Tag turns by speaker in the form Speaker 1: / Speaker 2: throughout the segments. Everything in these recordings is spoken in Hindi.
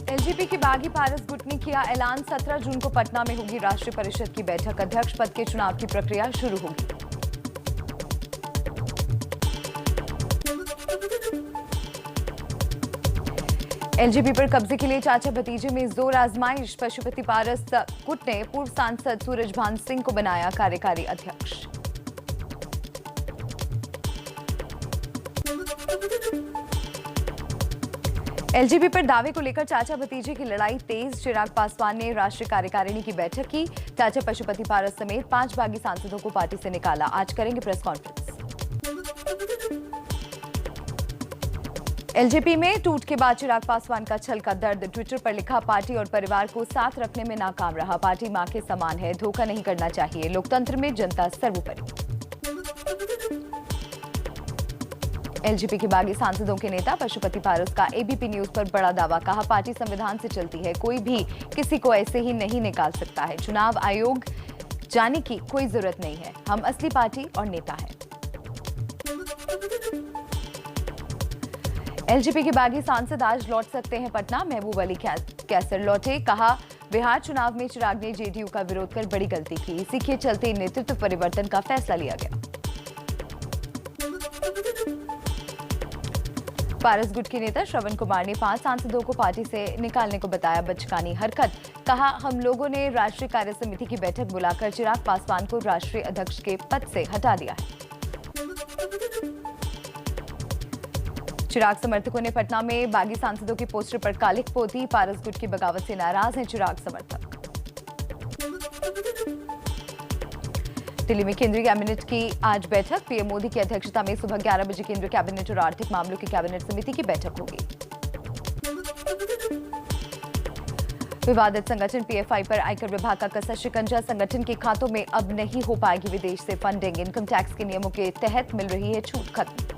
Speaker 1: एलजेपी के बागी पारस गुट ने किया ऐलान, 17 जून को पटना में होगी राष्ट्रीय परिषद की बैठक। अध्यक्ष पद के चुनाव की प्रक्रिया शुरू होगी। एलजेपी पर कब्जे के लिए चाचा भतीजे में जोर आजमाइश। पशुपति पारस गुट ने पूर्व सांसद सूरजभान सिंह को बनाया कार्यकारी अध्यक्ष। एलजेपी पर दावे को लेकर चाचा भतीजे की लड़ाई तेज। चिराग पासवान ने राष्ट्रीय कार्यकारिणी की बैठक की। चाचा पशुपति पारस समेत 5 बागी सांसदों को पार्टी से निकाला। आज करेंगे प्रेस कॉन्फ्रेंस। एलजेपी में टूट के बाद चिराग पासवान का छल का दर्द। ट्विटर पर लिखा, पार्टी और परिवार को साथ रखने में नाकाम रहा। पार्टी मां के समान है, धोखा नहीं करना चाहिए। लोकतंत्र में जनता सर्वोपरि। एलजेपी के बागी सांसदों के नेता पशुपति पारस का एबीपी न्यूज पर बड़ा दावा। कहा, पार्टी संविधान से चलती है, कोई भी किसी को ऐसे ही नहीं निकाल सकता है। चुनाव आयोग जाने की कोई जरूरत नहीं है, हम असली पार्टी और नेता हैं। एलजेपी के बागी सांसद आज लौट सकते हैं पटना। महबूब अली कैसर लौटे। कहा, बिहार चुनाव में चिराग ने जेडीयू का विरोध कर बड़ी गलती की। इसी के चलते नेतृत्व परिवर्तन का फैसला लिया गया। पारस गुट के नेता श्रवण कुमार ने 5 सांसदों को पार्टी से निकालने को बताया बचकानी हरकत। कहा, हम लोगों ने राष्ट्रीय कार्य समिति की बैठक बुलाकर चिराग पासवान को राष्ट्रीय अध्यक्ष के पद से हटा दिया है। चिराग समर्थकों ने पटना में बागी सांसदों के पोस्टर पर कालिख पोती। पारस गुट की बगावत से नाराज हैं चिराग समर्थक। दिल्ली में केंद्रीय कैबिनेट की आज बैठक। पीएम मोदी की अध्यक्षता में सुबह 11 बजे केंद्रीय कैबिनेट और आर्थिक मामलों की कैबिनेट समिति की बैठक होगी। विवादित संगठन पीएफआई पर आयकर विभाग का कसा शिकंजा। संगठन के खातों में अब नहीं हो पाएगी विदेश से फंडिंग। इनकम टैक्स के नियमों के तहत मिल रही है छूट खत्म।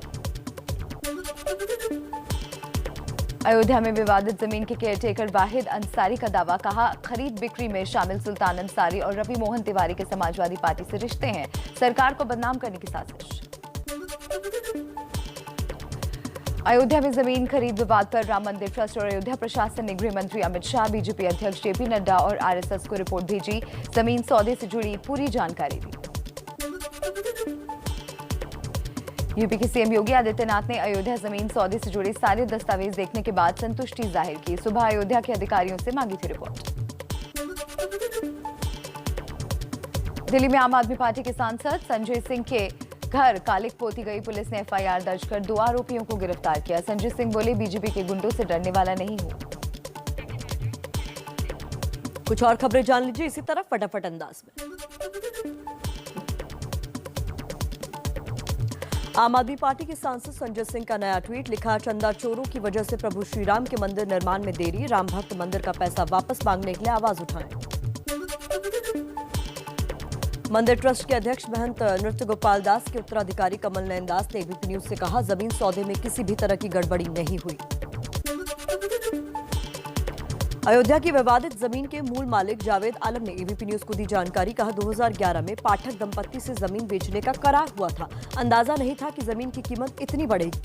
Speaker 1: अयोध्या में विवादित जमीन के केयरटेकर वाहिद अंसारी का दावा। कहा, खरीद बिक्री में शामिल सुल्तान अंसारी और रवि मोहन तिवारी के समाजवादी पार्टी से रिश्ते हैं। सरकार को बदनाम करने की साजिश। अयोध्या में जमीन खरीद विवाद पर राम मंदिर ट्रस्ट और अयोध्या प्रशासन ने गृह मंत्री अमित शाह, बीजेपी अध्यक्ष जेपी नड्डा और आरएसएस को रिपोर्ट भेजी। जमीन सौदे से जुड़ी पूरी जानकारी दी। यूपी के सीएम योगी आदित्यनाथ ने अयोध्या जमीन सौदे से जुड़े सारे दस्तावेज देखने के बाद संतुष्टि जाहिर की। सुबह अयोध्या के अधिकारियों से मांगी थी रिपोर्ट। दिल्ली में आम आदमी पार्टी के सांसद संजय सिंह के घर कालिख पोती गई। पुलिस ने एफआईआर दर्ज कर 2 आरोपियों को गिरफ्तार किया। संजय सिंह बोले, बीजेपी के गुंडों से डरने वाला नहीं हूं।
Speaker 2: कुछ और खबरें जान लीजिए इसी तरह फटाफट अंदाज में। आम आदमी पार्टी के सांसद संजय सिंह का नया ट्वीट। लिखा, चंदा चोरों की वजह से प्रभु श्रीराम के मंदिर निर्माण में देरी। राम भक्त मंदिर का पैसा वापस मांगने के लिए आवाज उठाएं। मंदिर ट्रस्ट के अध्यक्ष महंत नृत्य गोपाल दास के उत्तराधिकारी कमल नयन दास ने एबीपी न्यूज से कहा, जमीन सौदे में किसी भी तरह की गड़बड़ी नहीं हुई। अयोध्या की विवादित जमीन के मूल मालिक जावेद आलम ने एबीपी न्यूज को दी जानकारी। कहा, 2011 में पाठक दंपत्ति से जमीन बेचने का करार हुआ था। अंदाजा नहीं था कि जमीन की कीमत इतनी बढ़ेगी।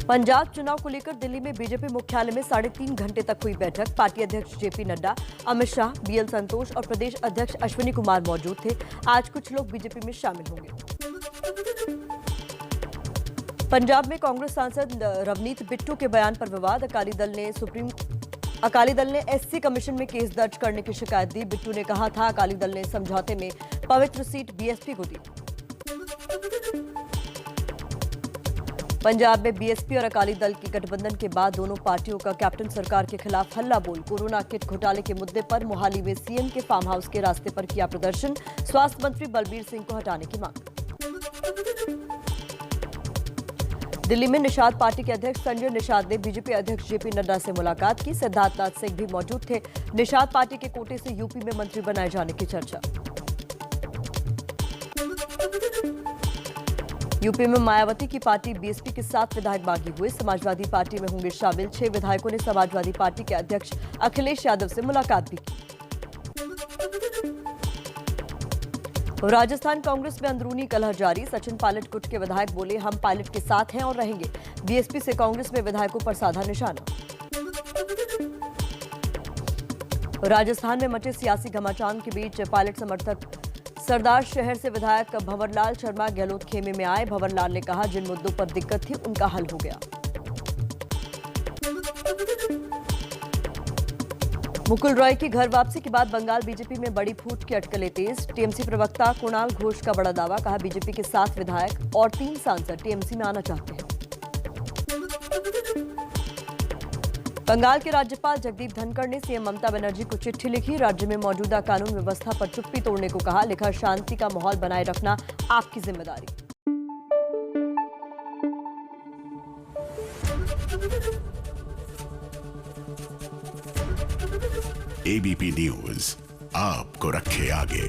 Speaker 2: पंजाब चुनाव को लेकर दिल्ली में बीजेपी मुख्यालय में 3.5 घंटे तक हुई बैठक। पार्टी अध्यक्ष जेपी नड्डा, अमित शाह, बीएल संतोष और प्रदेश अध्यक्ष अश्विनी कुमार मौजूद थे। आज कुछ लोग बीजेपी में शामिल होंगे। पंजाब में कांग्रेस सांसद रवनीत बिट्टू के बयान पर विवाद। अकाली दल ने एससी कमीशन में केस दर्ज करने की शिकायत दी। बिट्टू ने कहा था, अकाली दल ने समझौते में पवित्र सीट बीएसपी को दी। पंजाब में बीएसपी और अकाली दल के गठबंधन के बाद दोनों पार्टियों का कैप्टन सरकार के खिलाफ हल्ला बोल। कोरोना किट घोटाले के मुद्दे पर मोहाली में सीएम के फार्म हाउस के रास्ते पर किया प्रदर्शन। स्वास्थ्य मंत्री बलबीर सिंह को हटाने की मांग। दिल्ली में निषाद पार्टी के अध्यक्ष संजय निषाद ने बीजेपी अध्यक्ष जेपी नड्डा से मुलाकात की। सिद्धार्थनाथ सिंह भी मौजूद थे। निषाद पार्टी के कोटे से यूपी में मंत्री बनाए जाने की चर्चा। यूपी में मायावती की पार्टी बीएसपी के 7 विधायक बागी हुए। समाजवादी पार्टी में होंगे शामिल 6 विधायकों ने समाजवादी पार्टी के अध्यक्ष अखिलेश यादव से मुलाकात भी की। राजस्थान कांग्रेस में अंदरूनी कलह जारी। सचिन पायलट गुट के विधायक बोले, हम पायलट के साथ हैं और रहेंगे। बीएसपी से कांग्रेस में विधायकों पर साधा निशाना। राजस्थान में मचे सियासी घमासान के बीच पायलट समर्थक सरदार शहर से विधायक भंवरलाल शर्मा गहलोत खेमे में आए। भंवरलाल ने कहा, जिन मुद्दों पर दिक्कत थी उनका हल हो गया। मुकुल रॉय की घर वापसी के बाद बंगाल बीजेपी में बड़ी फूट की अटकलें तेज। टीएमसी प्रवक्ता कुणाल घोष का बड़ा दावा, कहा बीजेपी के 7 विधायक और 3 सांसद टीएमसी में आना चाहते हैं। बंगाल के राज्यपाल जगदीप धनखड़ ने सीएम ममता बनर्जी को चिट्ठी लिखी। राज्य में मौजूदा कानून व्यवस्था पर चुप्पी तोड़ने को कहा। लिखा, शांति का माहौल बनाए रखना आपकी जिम्मेदारी।
Speaker 3: एबीपी न्यूज आपको रखे आगे।